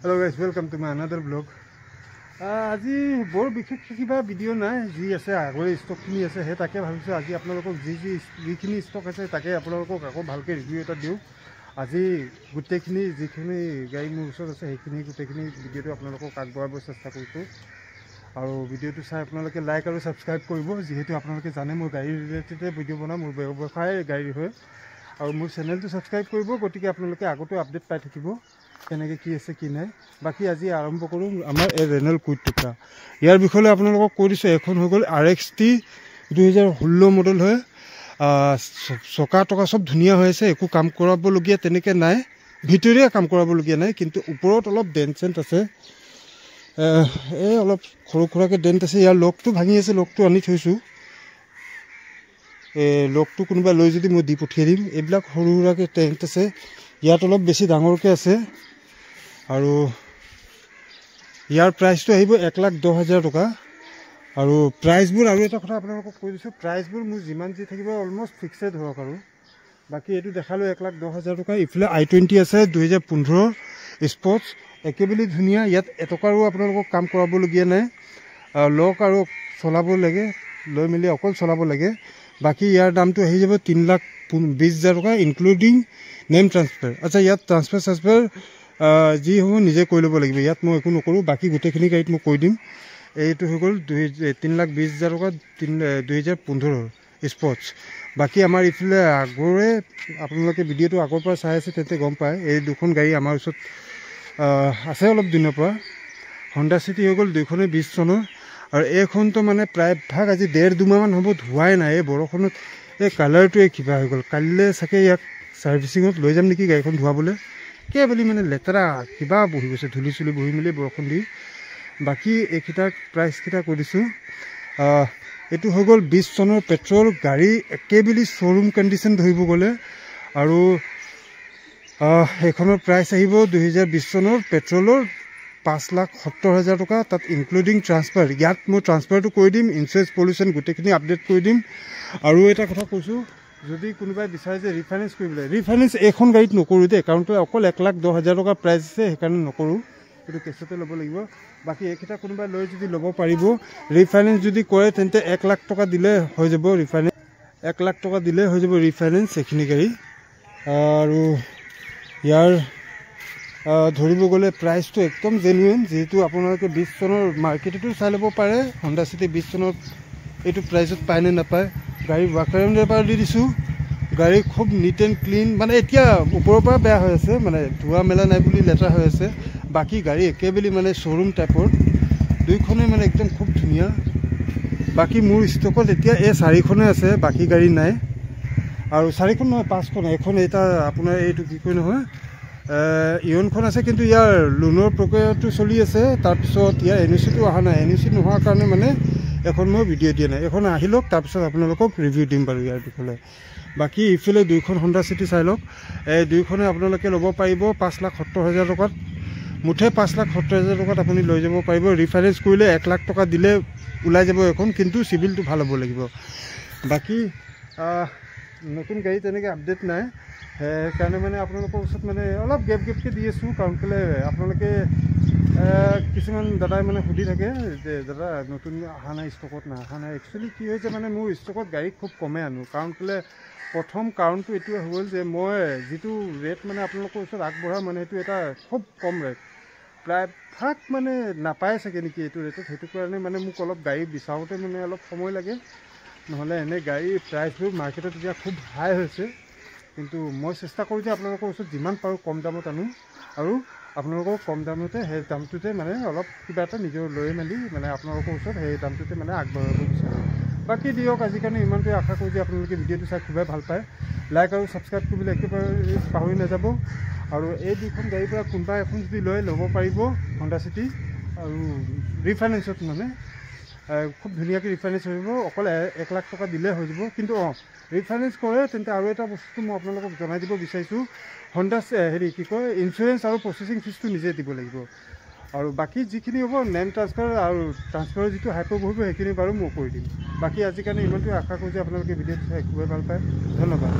Hello guys, welcome to my another vlog. আজি বৰ বিশেষ কিবা ভিডিঅ' নাই, যি আছে আগৰে ষ্টকখিনি আছে সেই তাকে ভাবিছোঁ আজি আপোনালোকক যিখিনি ষ্টক আছে তাকে আপোনালোকক আকৌ ভালকৈ ৰিভিউ এটা দিওঁ। আজি গোটেইখিনি যিখিনি গাড়ী মোৰ ওচৰত আছে সেইখিনি গোটেইখিনি ভিডিঅ'টো আপোনালোকক আগবঢ়াব চেষ্টা কৰিছোঁ। আৰু ভিডিঅ'টো চাই আপোনালোকে লাইক আৰু ছাবস্ক্ৰাইব কৰিব, যিহেতু আপোনালোকে জানে মই গাড়ী ৰিলেটেডে ভিডিঅ' বনাওঁ, মোৰ ব্যৱসায় গাড়ীৰ হয়। আৰু মোৰ চেনেলটো ছাবস্ক্ৰাইব কৰিব, গতিকে আপোনালোকে আগতো আপডেট পাই থাকিব কেনেকৈ কি আছে কি নাই। বাকী আজি আৰম্ভ কৰোঁ আমাৰ এই ৰেনল কুইড টুকা। ইয়াৰ বিষয়ে আপোনালোকক কৈ দিছোঁ, এখন হৈ গ'ল RXT 2016 মডেল হয়। চকা টকা চব ধুনীয়া হৈ আছে, একো কাম কৰাবলগীয়া তেনেকৈ নাই, ভিতৰীয়া কাম কৰাবলগীয়া নাই, কিন্তু ওপৰত অলপ ডেণ্ট চেণ্ট আছে, এই অলপ সৰু সুৰাকৈ ডেণ্ট আছে। ইয়াৰ লকটো ভাঙি আছে, লকটো আনি থৈছোঁ, লকটো কোনোবা লৈ যদি মই দি পঠিয়াই দিম। এইবিলাক সৰু সুৰাকৈ ডেণ্ট আছে, ইয়াত অলপ বেছি ডাঙৰকৈ আছে। আৰু ইয়াৰ প্ৰাইচটো আহিব 1,10,000 টকা। আৰু প্ৰাইচবোৰ আৰু এটা কথা আপোনালোকক কৈ দিছোঁ, প্ৰাইচবোৰ মোৰ যিমান যি থাকিব অলমষ্ট ফিক্সেড ধৰক। আৰু বাকী এইটো দেখালোঁ 1,10,000 টকা। ইফালে i20 আছে 2015 স্পৰ্টছ, একেবাৰে ধুনীয়া, ইয়াত এটকাৰো আপোনালোকক কাম কৰাবলগীয়া নাই, লক আৰু চলাব লাগে, লৈ মেলি অকল চলাব লাগে। বাকী ইয়াৰ দামটো আহি যাব 3,20,000 টকা ইনক্লুডিং নেম ট্ৰান্সফাৰ। আচ্ছা, ইয়াত ট্ৰান্সফাৰ যি হ'ব নিজে কৰি ল'ব লাগিব, ইয়াত মই একো নকৰোঁ। বাকী গোটেইখিনি গাড়ীত মই কৈ দিম। এইটো হৈ গ'ল 3,20,000 টকা 2015 স্পৰ্টছ। বাকী আমাৰ ইফালে আগৰে আপোনালোকে ভিডিঅ'টো আগৰ পৰা চাই আছে তেন্তে গম পায়, এই দুখন গাড়ী আমাৰ ওচৰত আছে অলপ দিনৰ পৰা। হণ্ডা চিটি হৈ গ'ল 2020 চনৰ, আৰু এইখনটো মানে প্ৰায়ভাগ আজি 1.5-2 মাহমান হ'ব ধোৱাই নাই। এই বৰষুণত এই কালাৰটোৱে কিবা হৈ গ'ল। কালিলৈ চাগে ইয়াক ছাৰ্ভিচিঙত লৈ যাম নেকি গাড়ীখন ধোৱাবলৈ, বুলি মানে লেতেৰা কিবা বহি গৈছে, ধূলি চুলি বহি মেলি বৰষুণ দি। বাকী এইকেইটাৰ প্ৰাইচকেইটা কৈ দিছোঁ। এইটো হৈ গ'ল 20 চনৰ পেট্ৰল গাড়ী, একেবাৰে শ্ব'ৰুম কণ্ডিশ্যন ধৰিব গ'লে। আৰু এইখনৰ প্ৰাইচ আহিব 2020 চনৰ পেট্ৰলৰ 5,70,000 টকা, তাত ইনক্লুডিং ট্ৰান্সফাৰ। ইয়াত মই ট্ৰান্সফাৰটো কৰি দিম, ইঞ্চুৰেঞ্চ পলিউশ্যন গোটেইখিনি আপডেট কৰি দিম। আৰু এটা কথা কৈছোঁ, যদি কোনোবাই বিচাৰে যে ৰিফাইনেন্স কৰিবলৈ, ৰিফাইনেন্স এইখন গাড়ীত নকৰোঁ দেই, কাৰণ অকল 1,10,000 টকা প্ৰাইচ আছে, সেইকাৰণে নকৰোঁ, এইটো কেছতে ল'ব লাগিব। বাকী এইকেইটা কোনোবাই লৈ যদি ল'ব পাৰিব, ৰিফাইনেন্স যদি কৰে তেন্তে 1,00,000 টকা দিলে হৈ যাব ৰিফাইনেন্স, 1,00,000 টকা দিলে হৈ যাব ৰিফাইনেন্স এইখিনি গাড়ী। আৰু ইয়াৰ ধৰিব গ'লে প্ৰাইচটো একদম জেনুইন, যিহেতু আপোনালোকে 20 চনৰ মাৰ্কেটতো চাই ল'ব পাৰে, হণ্ডা চিটি 20 চনত এইটো প্ৰাইচত পায় নে নাপায়। গাড়ী ৱাকাৰেণ্ডৰ পৰা দি দিছোঁ, গাড়ী খুব নিট এণ্ড ক্লিন, মানে এতিয়া ওপৰৰ পৰা বেয়া হৈ আছে, মানে ধোৱা মেলা নাই বুলি লেতেৰা হৈ আছে। বাকী গাড়ী একেবাৰে মানে শ্ব'ৰুম টাইপৰ, দুইখনেই মানে একদম খুব ধুনীয়া। বাকী মোৰ ষ্টকত এতিয়া এই 4খনে আছে, বাকী গাড়ী নাই। আৰু 4খন নহয় 5খন, এখন এটা আপোনাৰ এইটো কি কয় নহয় ইয়নখন আছে, কিন্তু ইয়াৰ লোনৰ প্ৰক্ৰিয়াটো চলি আছে। তাৰপিছত ইয়াৰ NOC-টো অহা নাই, NOC নোহোৱাৰ কাৰণে মানে এখন মই ভিডিঅ' দিয়া নাই। এখন আহি লওক, তাৰপিছত আপোনালোকক ৰিভিউ দিম বাৰু ইয়াৰ বিষয়ে। বাকী ইফালে 2খন হণ্ডা চিটি চাই লওক, এই দুইখনে আপোনালোকে ল'ব পাৰিব 5,70,000 টকাত, মুঠে 5,70,000 টকাত আপুনি লৈ যাব পাৰিব। ৰিফাইনেন্স কৰিলে 1,00,000 টকা দিলে ওলাই যাব এখন, কিন্তু চিভিলটো ভাল হ'ব লাগিব। বাকী নতুন গাড়ী তেনেকৈ আপডেট নাই, সেইকাৰণে মানে আপোনালোকৰ ওচৰত মানে অলপ গেপকৈ দি আছোঁ। কাৰণ কেলৈ আপোনালোকে কিছুমান দাদাই মানে সুধি থাকে যে দাদা নতুন অহা নাই, ষ্টকত অহা নাই। একচুৱেলি কি হৈছে মানে মোৰ ষ্টকত গাড়ী খুব কমে আনো, কাৰণ কেলৈ প্ৰথম কাৰণটো এইটোৱে হৈ গ'ল যে মই যিটো ৰেট মানে আপোনালোকৰ ওচৰত আগবঢ়াওঁ, মানে সেইটো এটা খুব কম ৰেট, প্ৰায়ভাগ মানে নাপায় চাগে নেকি এইটো ৰেটত। সেইটো কাৰণে মানে মোক অলপ গাড়ী বিচাৰোঁতে মানে অলপ সময় লাগে, নহ'লে এনেই গাড়ীৰ প্ৰাইচবোৰ মাৰ্কেটত এতিয়া খুব হাই হৈছে। কিন্তু মই চেষ্টা কৰোঁ যে আপোনালোকৰ ওচৰত যিমান পাৰোঁ কম দামত আনো, আৰু আপোনালোকৰ কম দামতে সেই দামটোতে মানে অলপ কিবা এটা নিজৰ লৈ মেলি মানে আপোনালোকৰ ওচৰত সেই দামটোতে মানে আগবঢ়াব বিচাৰোঁ। বাকী দিয়ক, আজিৰ কাৰণে ইমানটোৱে আশা কৰোঁ যে আপোনালোকে ভিডিঅ'টো চাই খুবেই ভাল পায়। লাইক আৰু ছাবস্ক্ৰাইব কৰিবলৈ একেবাৰে পাহৰি নাযাব। আৰু এই দুখন গাড়ীৰ পৰা কোনোবা এখন যদি ল'ব পাৰিব হণ্ডা চিটি, আৰু ৰিফাইনেন্সত মানে খুব ধুনীয়াকৈ ৰিফাইনেন্স হৈ যাব, অকল 1,00,000 টকা দিলে হৈ যাব। কিন্তু ৰিফাইনেন্স কৰে তেন্তে আৰু এটা বস্তু মই আপোনালোকক জনাই দিব বিচাৰিছোঁ, হণ্ডা কি কয় ইঞ্চুৰেঞ্চ আৰু প্ৰচেছিং ফিজটো নিজে দিব লাগিব। আৰু বাকী যিখিনি হ'ব নেম ট্ৰান্সফাৰ আৰু ট্ৰান্সফাৰৰ যিটো হাইপাৰ বহিব সেইখিনি বাৰু মই কৰি দিম। বাকী আজিৰ কাৰণে ইমানটোৱে আশা কৰোঁ যে আপোনালোকে ভিডিঅ'টো চাই খুবেই ভাল পায়। ধন্যবাদ।